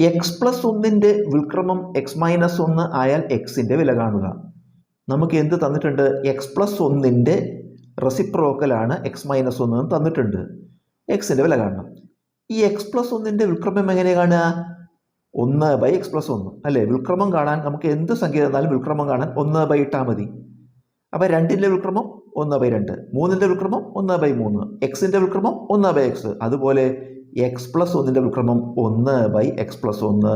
X plus ഒന്നിൻ്റെ വിൽക്രമം X minus 1 ആയാൽ എക്സിൻ്റെ വില കാണുക. നമുക്ക് എന്ത് തന്നിട്ടുണ്ട്? എക്സ് പ്ലസ് ഒന്നിൻ്റെ റെസിപ്രോക്കലാണ് എക്സ് മൈനസ് 1 എന്ന് തന്നിട്ടുണ്ട്. എക്സിൻ്റെ വില കാണണം. ഈ എക്സ് പ്ലസ് ഒന്നിൻ്റെ വിൽക്രമം എങ്ങനെ കാണുക? 1/x+1 അല്ലേ? വിൽക്രമം കാണാൻ നമുക്ക് എന്ത് സംഖ്യ തന്നാലും വിൽക്രമം കാണാൻ 1/, ഇട്ടാൽ മതി. അപ്പോൾ 2ൻ്റെ വിൽക്രമം 1/2, 3ൻ്റെ വിൽക്രമം 1/3, എക്സിൻ്റെ വിൽക്രമം 1/x. അതുപോലെ എക്സ് പ്ലസ് ഒന്നിൻ്റെ വിൽക്രമം 1/x+1.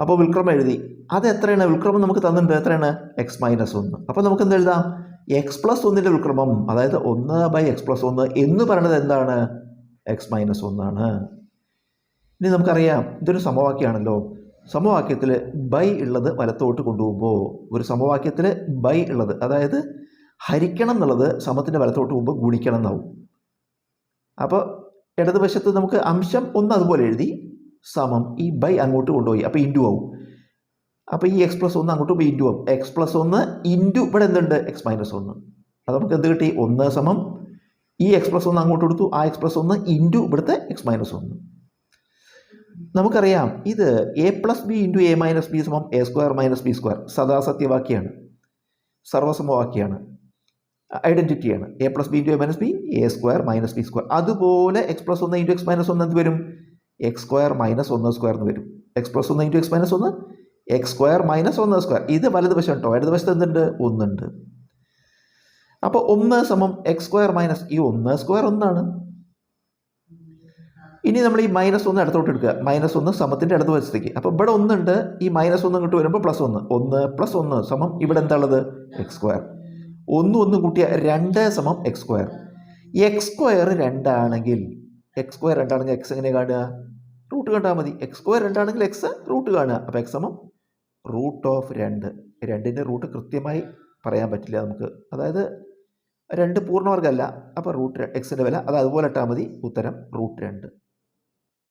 അപ്പോൾ വിൽക്രമം എഴുതി. അത് എത്രയാണ്? വിൽക്രമം നമുക്ക് തന്നിട്ടുണ്ട്. എത്രയാണ്? X minus 1. അപ്പോൾ നമുക്ക് എന്ത് എഴുതാം? എക്സ് പ്ലസ് ഒന്നിൻ്റെ വിൽക്രമം, അതായത് 1/x+1 എന്ന് പറയുന്നത് എന്താണ്? എക്സ് മൈനസ് 1 ആണ്. ഇനി നമുക്കറിയാം, ഇതൊരു സമവാക്യമാണല്ലോ. സമവാക്യത്തിൽ ബൈ ഉള്ളത് വലത്തോട്ട് കൊണ്ടുപോകുമ്പോൾ, ഒരു സമവാക്യത്തിൽ ബൈ ഉള്ളത്, അതായത് ഹരിക്കണം എന്നുള്ളത് സമത്തിൻ്റെ വലത്തോട്ട് പോകുമ്പോൾ ഗുണിക്കണം എന്നാവും. അപ്പോൾ ഇടതുവശത്ത് നമുക്ക് അംശം 1 അതുപോലെ എഴുതി, സമം ഈ ബൈ അങ്ങോട്ട് കൊണ്ടുപോയി, അപ്പോൾ ഇൻറ്റു ആവും. അപ്പോൾ ഈ എക്സ് പ്ലസ് 1 അങ്ങോട്ട് പോയി ഇൻറ്റു ആവും. എക്സ് പ്ലസ് 1 ഇൻറ്റു ഇവിടെ എന്തുണ്ട്? X minus 1. അത് നമുക്ക് എന്ത് കിട്ടി? 1 സമം ഈ എക്സ് പ്ലസ് 1 അങ്ങോട്ട് കൊടുത്തു, ആ എക്സ് പ്ലസ് 1 ഇൻറ്റു ഇവിടുത്തെ എക്സ് മൈനസ് 1. നമുക്കറിയാം, ഇത് a plus b into a minus b സമം a square minus b square സദാസത്യവാക്യമാണ്, സർവ്വസമവാക്യമാണ്, ഐഡൻറ്റിറ്റിയാണ്. A plus b into a minus b, a square minus b square. അതുപോലെ x plus 1 into x minus 1 എന്ത് വരും? X square minus 1 square എന്ന് വരും. X plus 1 into x minus 1, X square minus 1 square. ഇത് വലതുവശം കേട്ടോ. ഇടതുവശത്ത് എന്തുണ്ട്? 1 ഉണ്ട്. അപ്പോൾ 1 സമം എക്സ് സ്ക്വയർ മൈനസ് ഈ 1 സ്ക്വയർ 1 ആണ്. ഇനി നമ്മൾ ഈ -1 അടുത്തോട്ട് എടുക്കുക. -1 സമത്തിൻ്റെ ഇടതുവശത്തേക്ക്. അപ്പോൾ ഇവിടെ 1 ഉണ്ട്. ഈ -1 ഇങ്ങോട്ട് വരുമ്പോൾ +1. 1 + 1 സമം ഇവിടെ എന്താ ഉള്ളത്? X square. 1 കൂട്ടിയ 2 സമം എക്സ് സ്ക്വയർ. എക്സ് സ്ക്വയർ 2 ആണെങ്കിൽ എക്സ് എങ്ങനെ കാണുക? റൂട്ട് കണ്ടാൽ മതി. എക്സ് സ്ക്വയർ 2 ആണെങ്കിൽ എക്സ് റൂട്ട് കാണുക. അപ്പോൾ എക്സ് സമം √2. 2ൻ്റെ റൂട്ട് കൃത്യമായി പറയാൻ പറ്റില്ല നമുക്ക്, അതായത് 2 പൂർണ്ണവർഗ്ഗമല്ല. അപ്പോൾ എക്സിൻ്റെ വില അത് അതുപോലെ ഇട്ടാൽ മതി. ഉത്തരം √2.